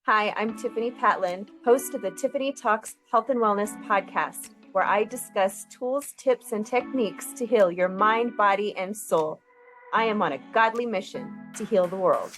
Hi, I'm Tiffany Patland, host of the Tiffany Talks Health and Wellness podcast, where I discuss tools, tips, and techniques to heal your mind, body, and soul. I am on a godly mission to heal the world.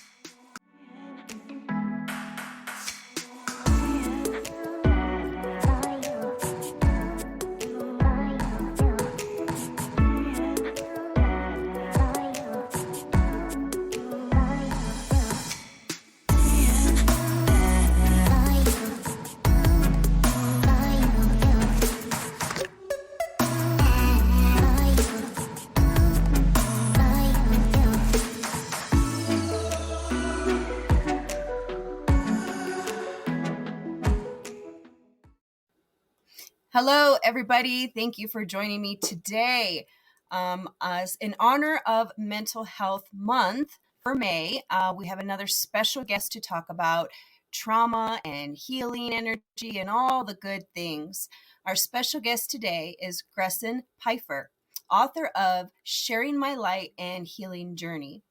Hello, everybody. Thank you for joining me today. As in honor of Mental Health Month for May, we have another special guest to talk about trauma and healing energy and all the good things. Our special guest today is Gresson Peiffer, author of Sharing My Light and Healing Journey.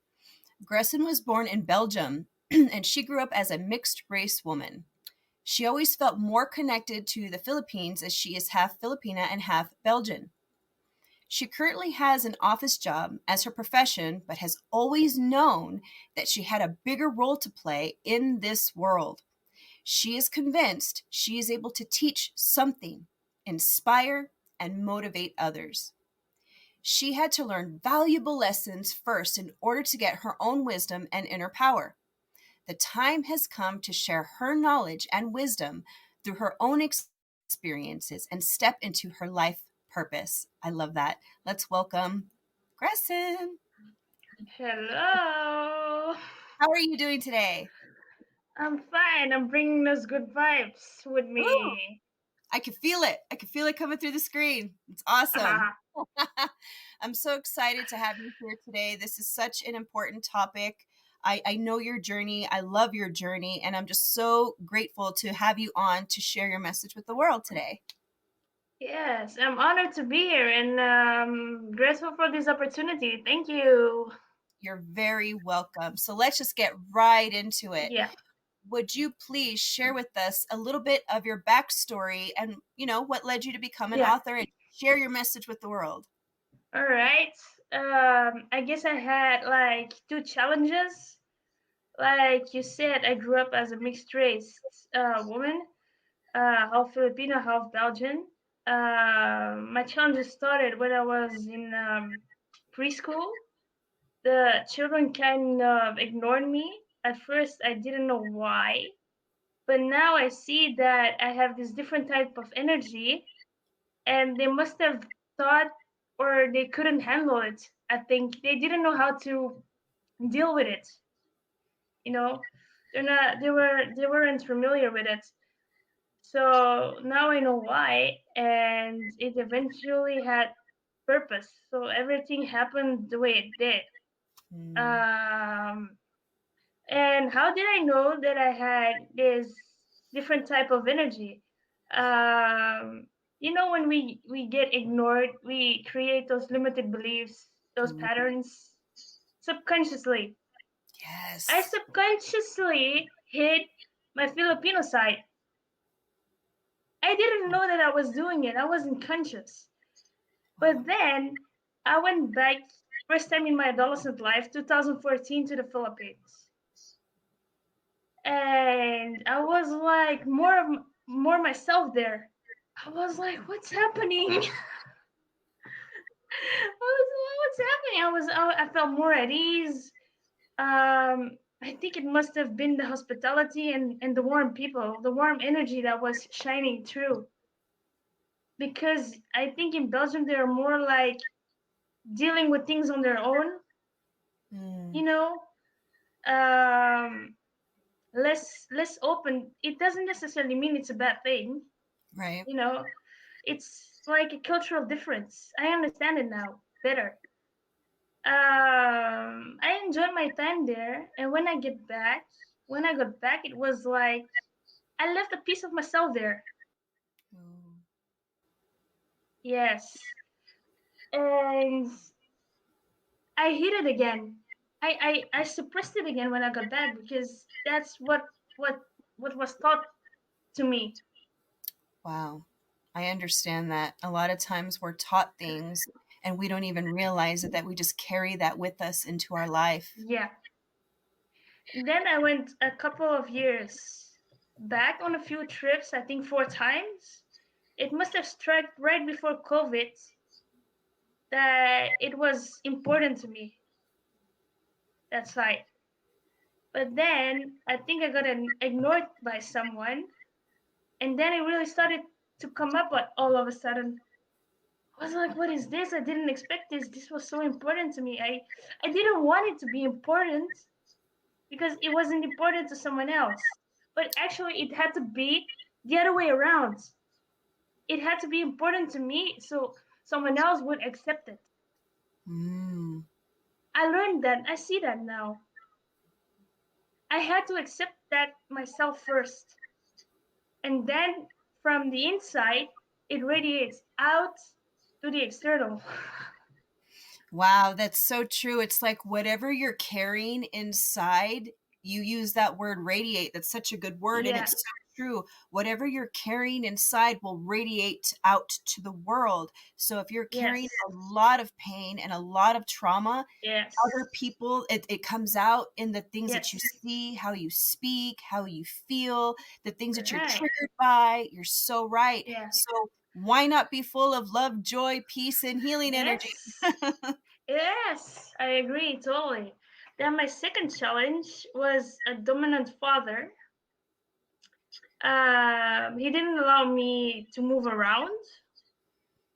Gresson was born in Belgium, and she grew up as a mixed race woman. She always felt more connected to the Philippines as she is half Filipina and half Belgian. She currently has an office job as her profession, but has always known that she had a bigger role to play in this world. She is convinced she is able to teach something, inspire, and motivate others. She had to learn valuable lessons first in order to get her own wisdom and inner power. The time has come to share her knowledge and wisdom through her own experiences and step into her life purpose. I love that. Let's welcome Gresson. Hello. How are you doing today? I'm fine. I'm bringing those good vibes with me. Ooh, I can feel it. I can feel it coming through the screen. It's awesome. I'm so excited to have you here today. This is such an important topic. I know your journey. I love your journey. And I'm just so grateful to have you on to share your message with the world today. Yes, I'm honored to be here and grateful for this opportunity. Thank you. You're very welcome. So let's just get right into it. Yeah. Would you please share with us a little bit of your backstory and, what led you to become an author and share your message with the world? All right. I guess I had like two challenges. Like you said, I grew up as a mixed race woman, half Filipino, half Belgian. My challenges started when I was in preschool. The children kind of ignored me. At first, I didn't know why, but now I see that I have this different type of energy, and they must have thought or they couldn't handle it. I think they didn't know how to deal with it. You know, they weren't familiar with it. So now I know why, and it eventually had purpose. So everything happened the way it did. Um, And how did I know that I had this different type of energy? Um, when we get ignored, we create those limited beliefs, those patterns subconsciously. Yes. I subconsciously hid my Filipino side. I didn't know that I was doing it. I wasn't conscious. But then I went back first time in my adolescent life, 2014, to the Philippines. And I was like more myself there. I was like, what's happening? What's happening? I felt more at ease. I think it must have been the hospitality and the warm people, the warm energy that was shining through. Because I think in Belgium they're more like dealing with things on their own, you know, um, less open. It doesn't necessarily mean it's a bad thing, Right. It's like a cultural difference. I understand it now better. I enjoyed my time there, and when I got back, it was like I left a piece of myself there. Yes, and I hid it again. I suppressed it again when I got back because that's what what was taught to me. Wow. I understand that. A lot of times we're taught things and we don't even realize it, that we just carry that with us into our life. Yeah. And then I went a couple of years back on a few trips, I think 4 times. It must have struck right before COVID that it was important to me, that side. But then I think I got ignored by someone, and then it really started to come up. But all of a sudden, I was like, "What is this? I didn't expect this. This was so important to me. I didn't want it to be important because it wasn't important to someone else. But actually, it had to be the other way around. It had to be important to me so someone else would accept it. Mm. I learned that. I see that now. I had to accept that myself first. And then from the inside, it radiates out to the external. Wow, that's so true. It's like whatever you're carrying inside, you use that word radiate. That's such a good word. And Yeah, it's so true. Whatever you're carrying inside will radiate out to the world. So if you're carrying yes, a lot of pain and a lot of trauma, yes, other people, it comes out in the things that you yes, see, how you speak, how you feel, the things that you're right, triggered by. You're so right. yeah, So why not be full of love, joy, peace, and healing energy? yes, yes, I agree totally. Then my second challenge was a dominant father. He didn't allow me to move around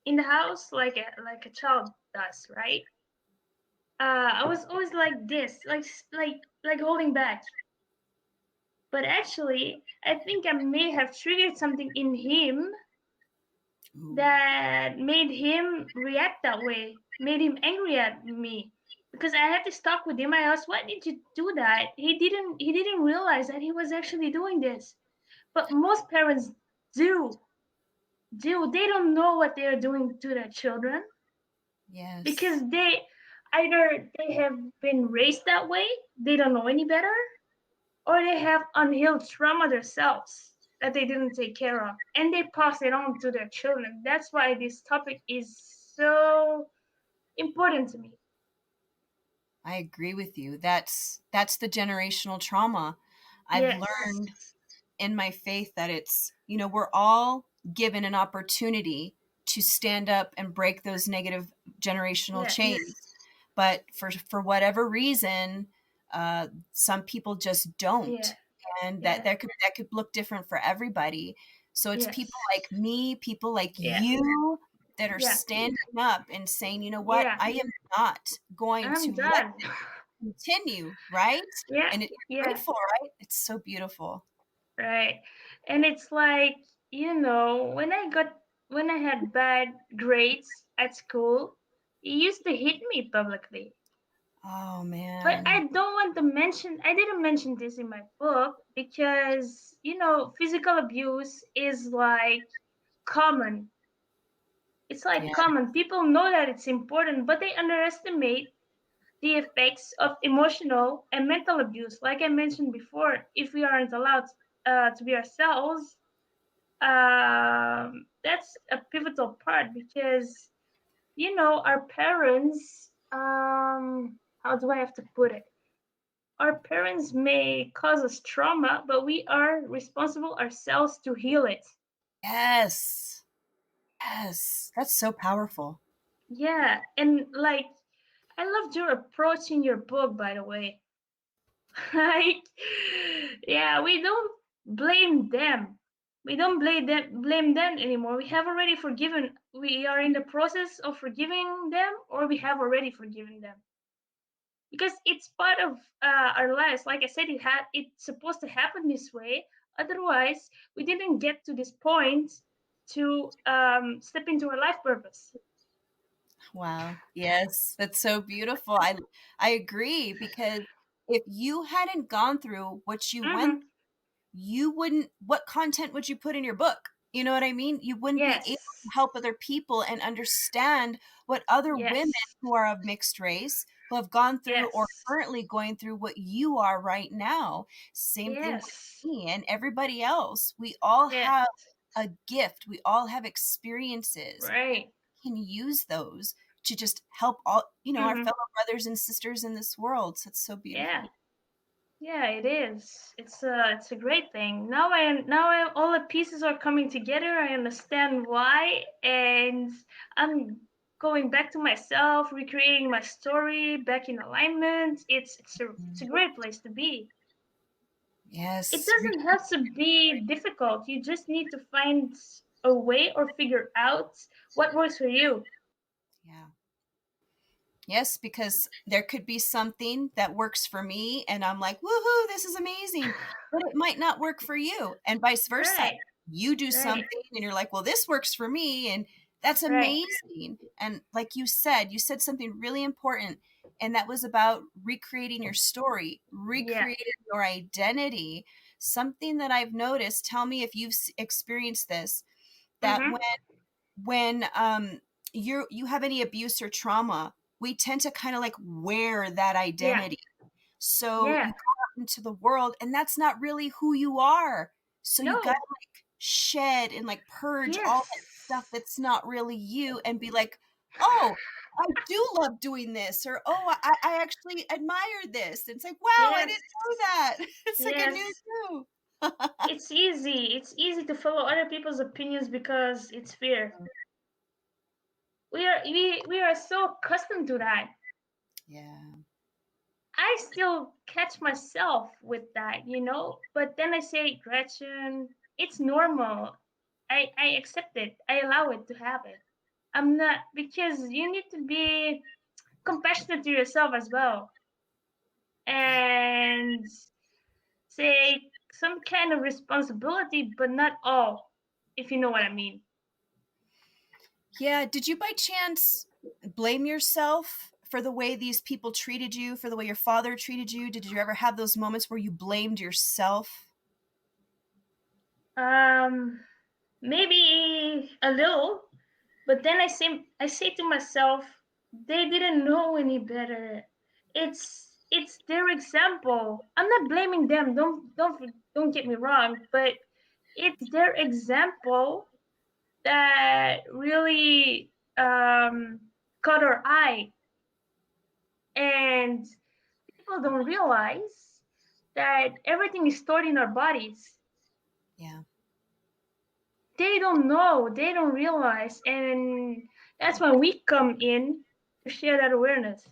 in the house like a child does, right? I was always like this, like holding back. But actually, I think I may have triggered something in him Ooh. that made him react that way, made him angry at me. Because I had to talk with him. I asked, "Why did you do that?" He didn't realize that he was actually doing this. But most parents do. They don't know what they are doing to their children Yes. because they have been raised that way, they don't know any better, or they have unhealed trauma themselves that they didn't take care of and they pass it on to their children. That's why this topic is so important to me. I agree with you. That's the generational trauma. I've Yes. learned in my faith that it's, we're all given an opportunity to stand up and break those negative generational Yes. chains. But for whatever reason, some people just don't. Yeah. And that Yeah. that could look different for everybody. So it's Yes. people like me, people like Yeah. you that are Yeah. standing up and saying, you know what, Yeah. I am not going I'm to let done. continue, right? Yeah. And it's Yeah. grateful, right? It's so beautiful. Right. And it's like, when I had bad grades at school, he used to hit me publicly. Oh But man. I don't want to mention, I didn't mention this in my book because, physical abuse is like common. It's like Yeah. common. People know that it's important, but they underestimate the effects of emotional and mental abuse. Like I mentioned before, if we aren't allowed to be ourselves, that's a pivotal part because, our parents, how do I have to put it? Our parents may cause us trauma, but we are responsible ourselves to heal it. Yes. Yes. That's so powerful. Yeah, and like I loved your approach in your book, by the way. Like, yeah, we don't blame them. We don't blame them anymore. We have already forgiven. We are in the process of forgiving them, or we have already forgiven them because it's part of our lives. Like I said, it's supposed to happen this way. Otherwise, we didn't get to this point to step into our life purpose. Wow. Yes. That's so beautiful. I agree, because if you hadn't gone through what you went, Mm-hmm. you wouldn't, what content would you put in your book? You know what I mean? You wouldn't be able to Yes. help other people and understand what other women Yes. who are of mixed race, who have gone through or Yes. currently going through what you are right now. Same thing with Yes. me and everybody else. We all Yes. have a gift. We all have experiences. Right. We can use those to just help all, our Mm-hmm. fellow brothers and sisters in this world. So it's so Yeah. beautiful. Yeah, it is. It's a great thing. All the pieces are coming together. I understand why, and I'm going back to myself, recreating my story, back in alignment. It's a great place to be. It Yes. doesn't have to be difficult. You just need to find a way or figure out what works for you. Yeah. Yes, because there could be something that works for me and I'm like, woohoo, this is amazing. But it might not work for you and vice versa. Right. You do Right. something and you're like, well, this works for me. And that's Right. amazing. And like you said something really important. And that was about recreating your story, Yeah. recreating your identity. Something that I've noticed, tell me if you've experienced this, that Mhm. when you have any abuse or trauma, we tend to kind of like wear that Yeah. identity. So Yeah. you go out into the world and that's not really who you are. So you got No. to like shed and like purge all that stuff Yes. that's not really you and be like, oh, I do love doing this, or oh, I actually admire this. And it's like, wow, I Yes. didn't know that. It's like a new Yes. you. It's easy. It's easy to follow other people's opinions because it's fear. We are so accustomed to that. Yeah. I still catch myself with that. But then I say, Gretchen, it's normal. I accept it. I allow it to happen. I'm not because you need to be compassionate to yourself as well. Yeah. And take some kind of responsibility, but not all, if you know what I mean. Yeah. Did you by chance blame yourself for the way these people treated you, for the way your father treated you? Did you ever have those moments where you blamed yourself? Um, Maybe a little, but then I say to myself, they didn't know any better. It's their example. I'm not blaming them. Don't get me wrong, but it's their example that really caught our eye, and people don't realize that everything is stored in our bodies. Yeah. They don't know, they don't realize, and that's when we come in to share that awareness.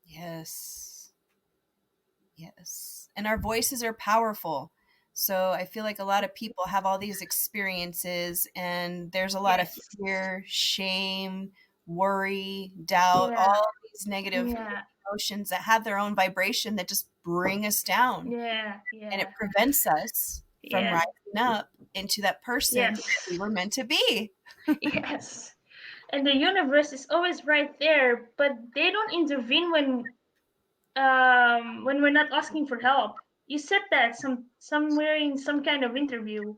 Yes. Yes. And our voices are powerful. So I feel like a lot of people have all these experiences and there's a lot of Yes. fear, shame, worry, doubt, Yeah. all these negative Yeah. emotions that have their own vibration that just bring us down. Yeah. And it Yeah. prevents us from Yeah. rising up into that person that Yes. we were meant to be. Yes. And the universe is always right there, but they don't intervene when we're not asking for help. You said that somewhere in some kind of interview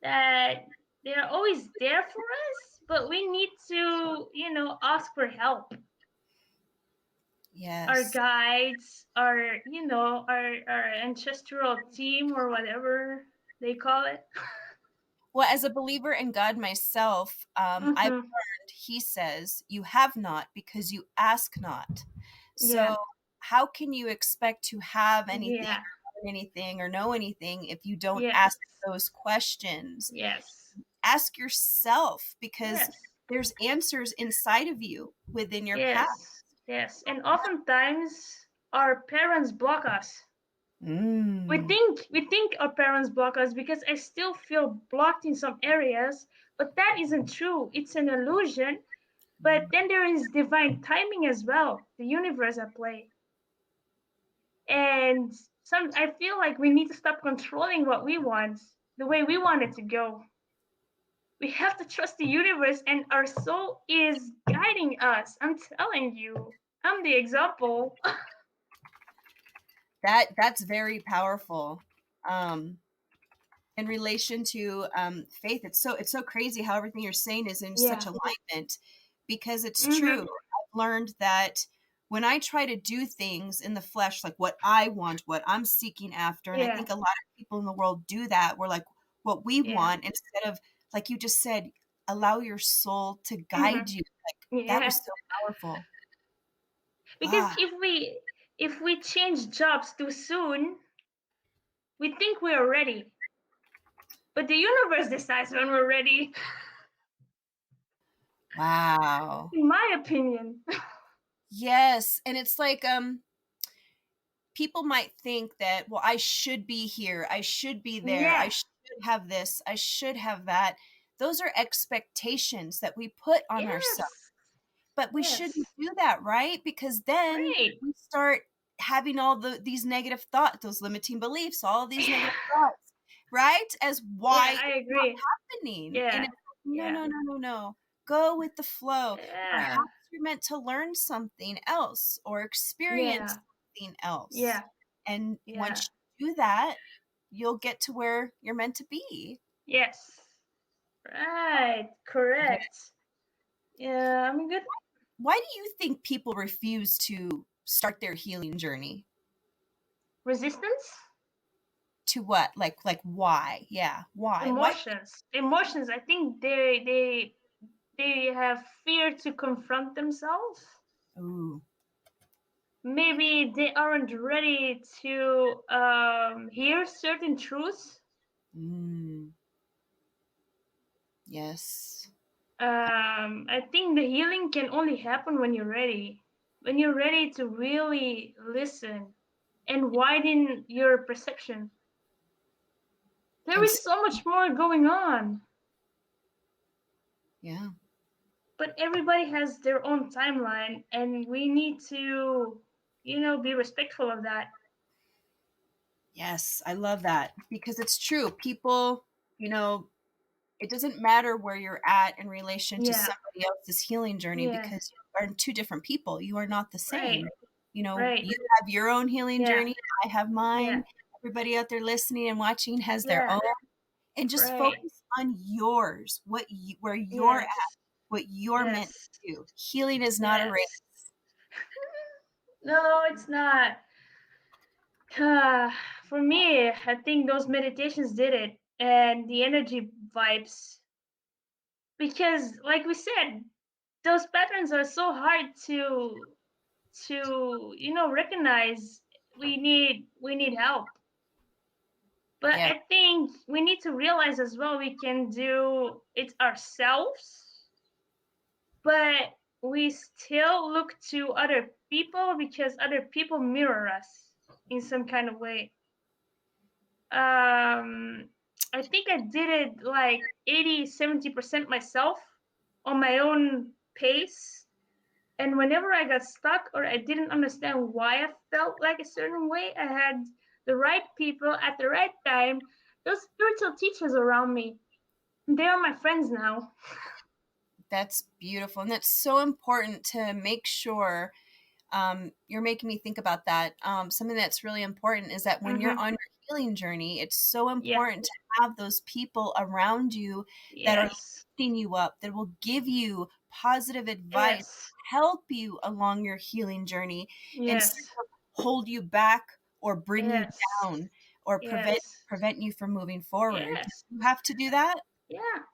that they're always there for us, but we need to, ask for help. Our Yes. guides, our ancestral team or whatever they call it. Well, as a believer in God myself, I've Mm-hmm. learned, he says, you have not because you ask not. Yeah. So, how can you expect to have anything, Yeah. learn anything, or know anything if you don't Yes. ask those questions? Yes. Ask yourself because Yes. there's answers inside of you within your past. Yes. Yes. And oftentimes our parents block us. We Mm, think we think our parents block us because I still feel blocked in some areas, but that isn't true. It's an illusion. But then there is divine timing as well, the universe at play. And I feel like we need to stop controlling what we want the way we want it to go. We have to trust the universe, and our soul is guiding us. I'm telling you, I'm the example. that's very powerful. Um, in relation to faith, it's so crazy how everything you're saying is in such Yeah. alignment because it's true. Mhm. I've learned that when I try to do things in the flesh, like what I want, what I'm seeking after, and I think a lot of people in the world do that. We're like, what we want, instead of, like you just said, allow your soul to guide you. Like that was so powerful. Because if we change jobs too soon, we think we're ready. But the universe decides when we're ready. Wow. In my opinion. Yes. And it's like, people might think that, well, I should be here. I should be there. I should have this. I should have that. Those are expectations that we put on ourselves. But we shouldn't do that, right? Because then we start having all these negative thoughts, those limiting beliefs, all of these negative thoughts, right? As why it's not happening. And it's like, no. Go with the flow. Perhaps you're meant to learn something else or experience something else. And once you do that, you'll get to where you're meant to be. Yes. Right. Correct. Yeah, I'm good. Why do you think people refuse to start their healing journey? Resistance? To what? Like why? Yeah, why? Emotions. Emotions. I think they have fear to confront themselves. Ooh. Maybe they aren't ready to hear certain truths. Yes. I think the healing can only happen when you're ready. When you're ready to really listen and widen your perception. There is so much more going on. Yeah. But everybody has their own timeline, and we need to, be respectful of that. Yes, I love that, because it's true. People, it doesn't matter where you're at in relation to somebody else's healing journey, because you are two different people. You are not the same. You have your own healing journey. I have mine. Everybody out there listening and watching has their own. And just focus on yours, where you're at, what you're meant to do. Healing is not a race. No, it's not. For me, I think those meditations did it, and the energy vibes. Because, like we said, those patterns are so hard to recognize. We need help. But I think we need to realize as well we can do it ourselves, but we still look to other people because other people mirror us in some kind of way. I think I did it like 80-70% myself on my own pace. And whenever I got stuck or I didn't understand why I felt like a certain way, I had the right people at the right time, those spiritual teachers around me. They are my friends now. That's beautiful. And that's so important to make sure. You're making me think about that. Something that's really important is that when you're on your healing journey, it's so important to have those people around you that are lifting you up, that will give you positive advice, help you along your healing journey, instead of hold you back or bring you down or prevent you from moving forward. You have to do that. Yeah.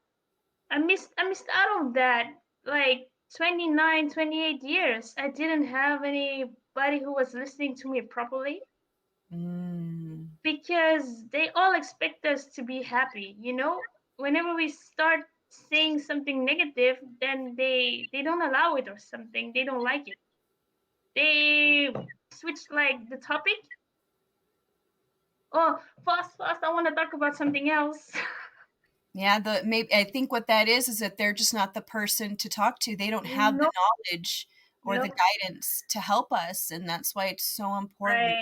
I missed out on that. Like 29, 28 years. I didn't have anybody who was listening to me properly. Because they all expect us to be happy, Whenever we start saying something negative, then they don't allow it or something. They don't like it. They switch like the topic. Oh, fast, I want to talk about something else. Yeah, I think what that is that they're just not the person to talk to. They don't have the knowledge or the guidance to help us, and that's why it's so important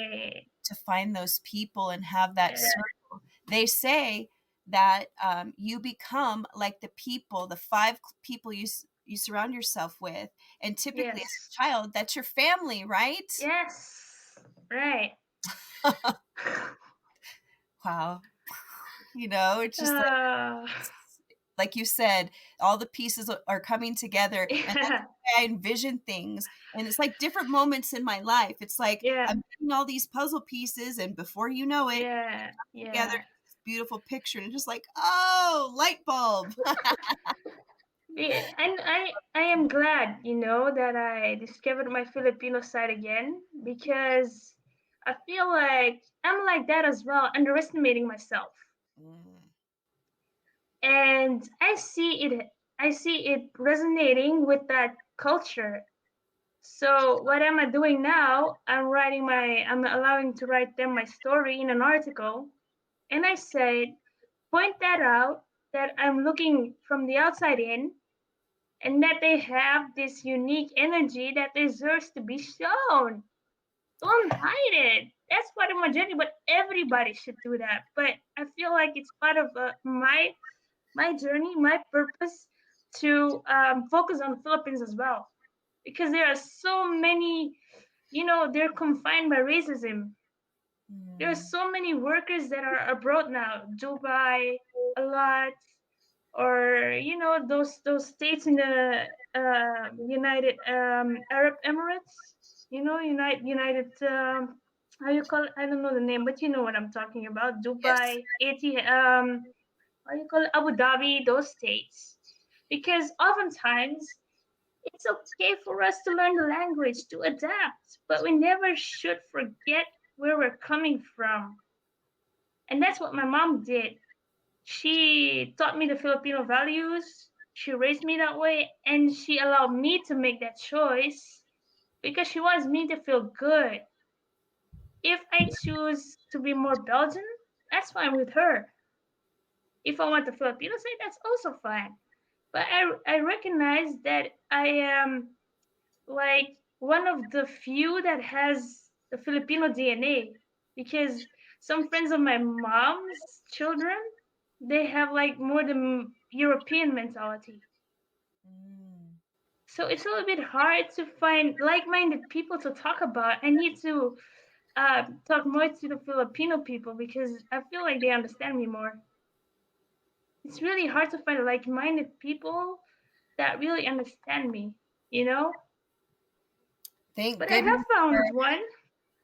to find those people and have that circle. They say that you become like the 5 people you surround yourself with, and typically as a child, that's your family, right? Yes, right. Wow. It's just like like you said, all the pieces are coming together, and that's Yeah. the way I envision things. And it's like different moments in my life. It's like Yeah. I'm getting all these puzzle pieces, and before you know it, Yeah. together Yeah. this beautiful picture, and just like, oh, light bulb. Yeah, and I am glad, that I discovered my Filipino side again because I feel like I'm like that as well, underestimating myself. Mm. And I see it resonating with that culture. So what am I doing now? I'm allowing to write them my story in an article, and I said, point that out that I'm looking from the outside in and that they have this unique energy that deserves to be shown. Don't hide it. That's part of my journey, but everybody should do that. But I feel like it's part of my journey, my purpose to focus on the Philippines as well, because there are so many. They're confined by racism. There are Mm. so many workers that are abroad now, Dubai, a lot, or those states in the United Arab Emirates. United. How you call it? I don't know the name, but you know what I'm talking about. Yes. Dubai, how you call it? Abu Dhabi, those states. Because oftentimes it's okay for us to learn the language to adapt, but we never should forget where we're coming from. And that's what my mom did. She taught me the Filipino values. She raised me that way, and she allowed me to make that choice because she wants me to feel good. If I choose to be more Belgian, that's fine with her. If I want the Filipino side, that's also fine. But I recognize that I am like one of the few that has the Filipino DNA, because some friends of my mom's children, they have like more the European mentality. Mm. So it's a little bit hard to find like-minded people to talk about. I need to talk more to the Filipino people because I feel like they understand me more. It's really hard to find like-minded people that really understand me, you know? Thank But I have goodness for found one.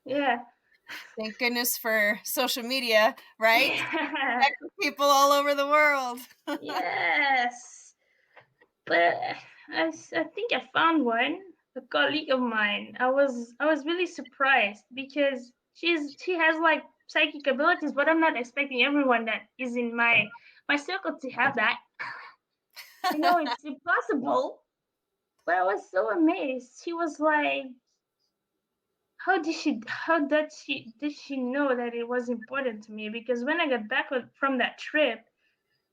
Yeah. thank goodness for social media, right? Yeah. Connect with people all over the world. Yes. But I think I found one, a colleague of mine. I was really surprised because she has like psychic abilities, but I'm not expecting everyone that is in my circle to have that. I know it's impossible, but I was so amazed. She was like, how did she know that it was important to me? Because when I got back from that trip,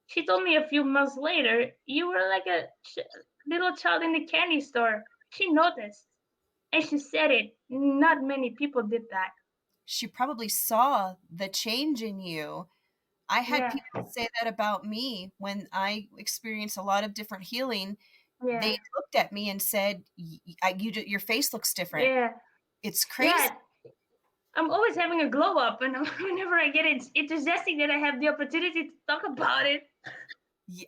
she told me a few months later, you were like a little child in the candy store. She noticed. And she said it. Not many people did that. She probably saw the change in you. I had Yeah. people say that about me when I experienced a lot of different healing. Yeah. They looked at me and said, your face looks different. Yeah. It's crazy. Yeah. I'm always having a glow up, and whenever I get it enthusiastic that I have the opportunity to talk about it.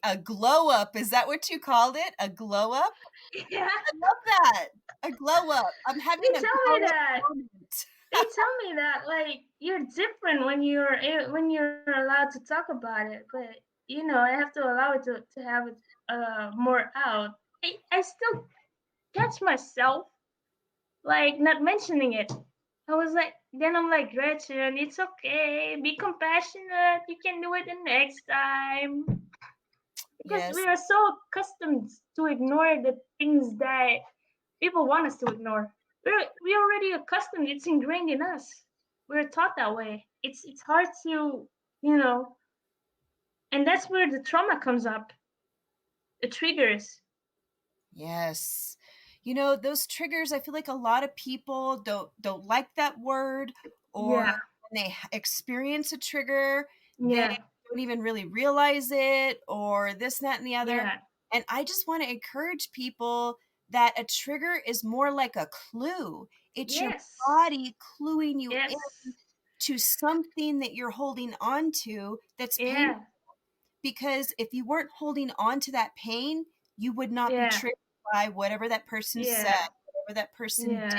A glow up. Is that what you called it? A glow up? Yeah. I love that. A glow up. I'm having They a tell me glow up that. moment. They tell me that like you're different when you're allowed to talk about it, but I have to allow it to have it more out. I still catch myself like not mentioning it. I'm like, Gretchen, it's okay. Be compassionate. You can do it the next time. Because we Yes. are so accustomed to ignore the things that people want us to ignore. We're already accustomed. It's ingrained in us. We're taught that way. It's hard to, you know, and that's where the trauma comes up. The triggers. Yes. Those triggers, I feel like a lot of people don't like that word, or Yeah. when they experience a trigger, they Yeah. don't even really realize it, or this, that, and the other. Yeah. And I just want to encourage people that a trigger is more like a clue. It's your Yes. body cluing you in Yes. to something that you're holding on to that's painful. Yeah. because if you weren't holding on to that pain, you would not be Yeah. triggered by whatever that person said, Yeah. whatever that person did.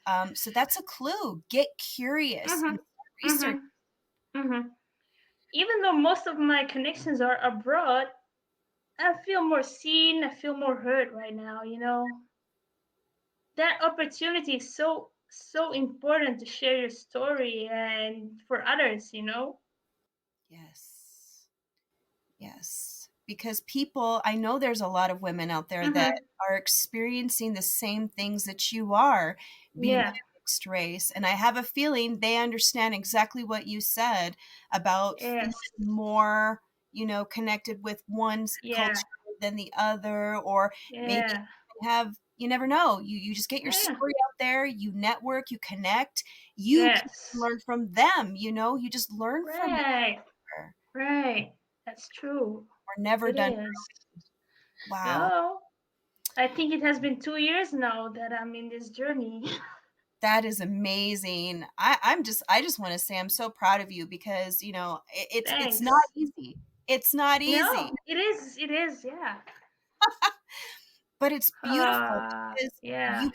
Yeah. So that's a clue. Get curious and research. Even though most of my connections are abroad, I feel more seen, I feel more heard right now, you know. That opportunity is so important to share your story and for others, you know. Yes. Yes. Because people, I know there's a lot of women out there that Mhm. are experiencing the same things that you are being Yeah. mixed race. And I have a feeling they understand exactly what you said about feeling Yes. more, connected with one's Yeah. culture than the other, or maybe Yeah. you never know. You just get your Yeah. story out there, you network, you connect, you can Yes. learn from them, you just learn from each Right. other. Right. That's true. We're never It done. is. Wow. No. I think it has been 2 years now that I'm in this journey. That is amazing. I just want to say I'm so proud of you because, it's not Thanks. easy. It's not easy, No, it is. It is. Yeah. but it's beautiful because Yeah.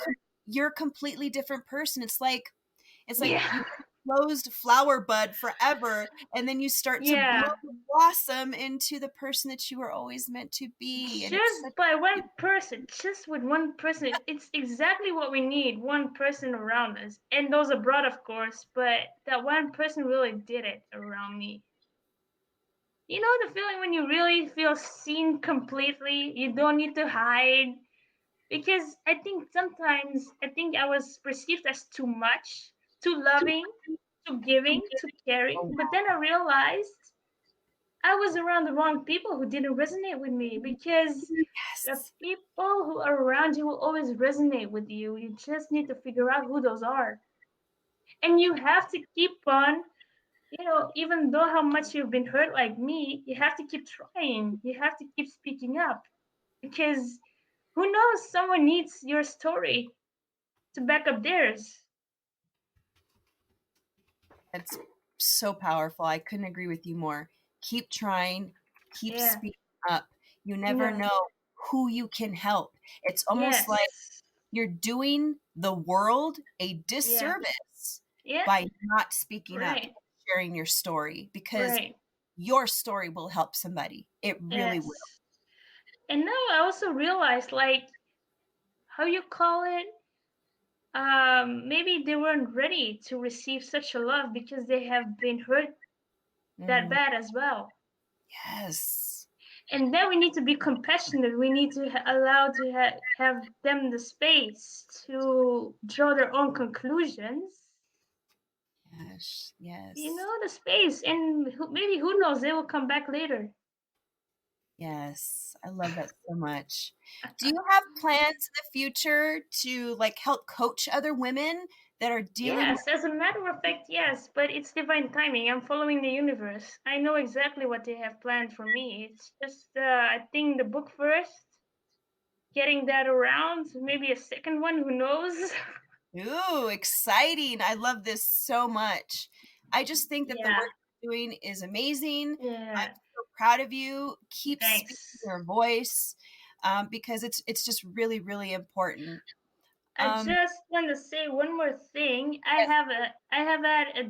you're a completely different person. It's like Yeah. you've been a closed flower bud forever, and then you start to bloom Yeah. and blossom into the person that you were always meant to be. And it's such Just by one person, just with one person, it's exactly what we need. One person around us, and those abroad, of course. But that one person really did it around me. You know the feeling when you really feel seen completely. You don't need to hide. Because I think I was perceived as too much, too loving, too giving, too caring. oh, But then I realized I was around the wrong people who didn't resonate with me because the yes. people who are around you will always resonate with you. You just need to figure out who those are. And you have to keep on, even though how much you've been hurt like me, you have to keep trying. You have to keep speaking up because who knows, someone needs your story to back up theirs. That's so powerful. I couldn't agree with you more. Keep trying, keep Yeah. speaking up. You never Yeah. know who you can help. It's almost like Yes. you're doing the world a Yeah. disservice Yeah. by not speaking up, Right. sharing your story, because Right. your story will help somebody. It really will. Yes. And now I also realized, like, how you call it, maybe they weren't ready to receive such a love because they have been hurt that Mm, bad as well. yes. And then we need to be compassionate. We need to allow to have them the space to draw their own conclusions. Yes. You Yes. know, the space, and maybe who knows, they will come back later. Yes. I love that so much. Do you have plans in the future to help coach other women that are dealing with Yes, as a matter of fact, yes, but it's divine timing. I'm following the universe. I know exactly what they have planned for me. It's just, I think the book first, getting that around, maybe a second one, who knows? Ooh, exciting. I love this so much. I just think that the Yeah, work you're doing is amazing. I'm yeah, so proud of you. Keep speaking thanks. your voice, because it's just really, really important. I Um, just want to say one more thing. yes, I have had a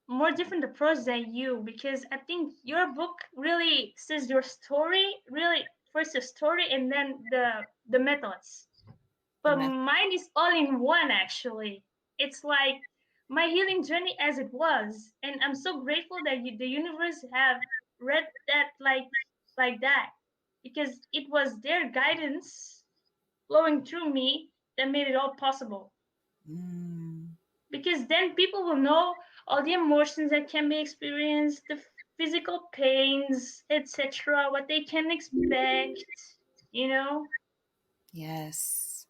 more different approach than you because I think your book really says your story, really first your story and then the methods. the But method. mine is all in one actually. It's like my healing journey as it was, and I'm so grateful that the universe have read that like that because it was their guidance flowing through me that made it all possible. Mm, Because then people will know all the emotions that can be experienced, the physical pains, etc., what they can expect, you know? yes,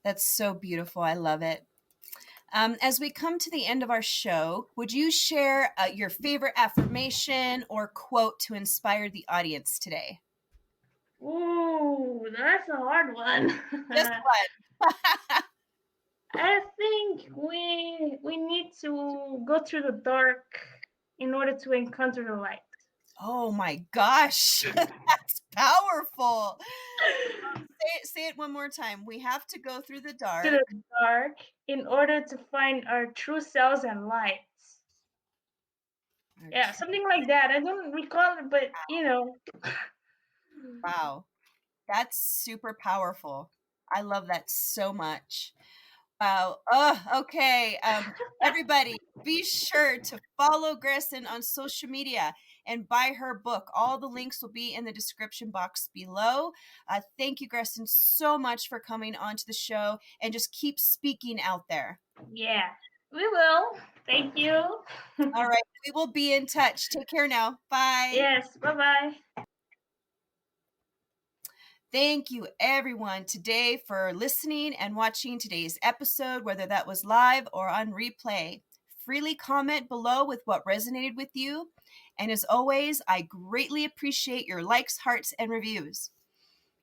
that's so beautiful. I love it. As we come to the end of our show, would you share your favorite affirmation or quote to inspire the audience today? Ooh, that's a hard one. Just one. I think we need to go through the dark in order to encounter the light. Oh my gosh, that's powerful. Say it one more time. We have to go through the To dark. the dark in order to find our true selves and lights. Yeah, something like that. I don't recall it, but Wow, that's super powerful. I love that so much. Wow. Oh, okay. Everybody, be sure to follow Gresson on social media and buy her book. All the links will be in the description box below. Thank you, Gresson, so much for coming onto the show and just keep speaking out there. Yeah, we will. Thank you. All right. We will be in touch. Take care now. Bye. Yes, bye bye. Thank you, everyone, today for listening and watching today's episode, whether that was live or on replay. Freely comment below with what resonated with you. And as always, I greatly appreciate your likes, hearts, and reviews.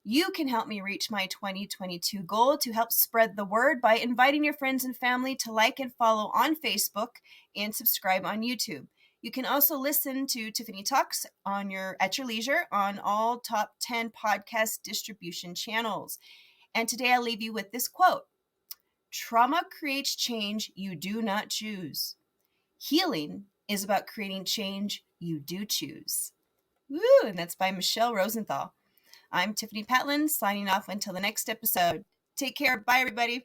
You can help me reach my 2022 goal to help spread the word by inviting your friends and family to like and follow on Facebook and subscribe on YouTube. You can also listen to Tiffani Talks at your leisure on all top 10 podcast distribution channels. And today I'll leave you with this quote: "Trauma creates change you do not choose. Healing is about creating change you do choose." Woo! And that's by Michelle Rosenthal. I'm Tiffani Patlin, signing off until the next episode. Take care. Bye, everybody.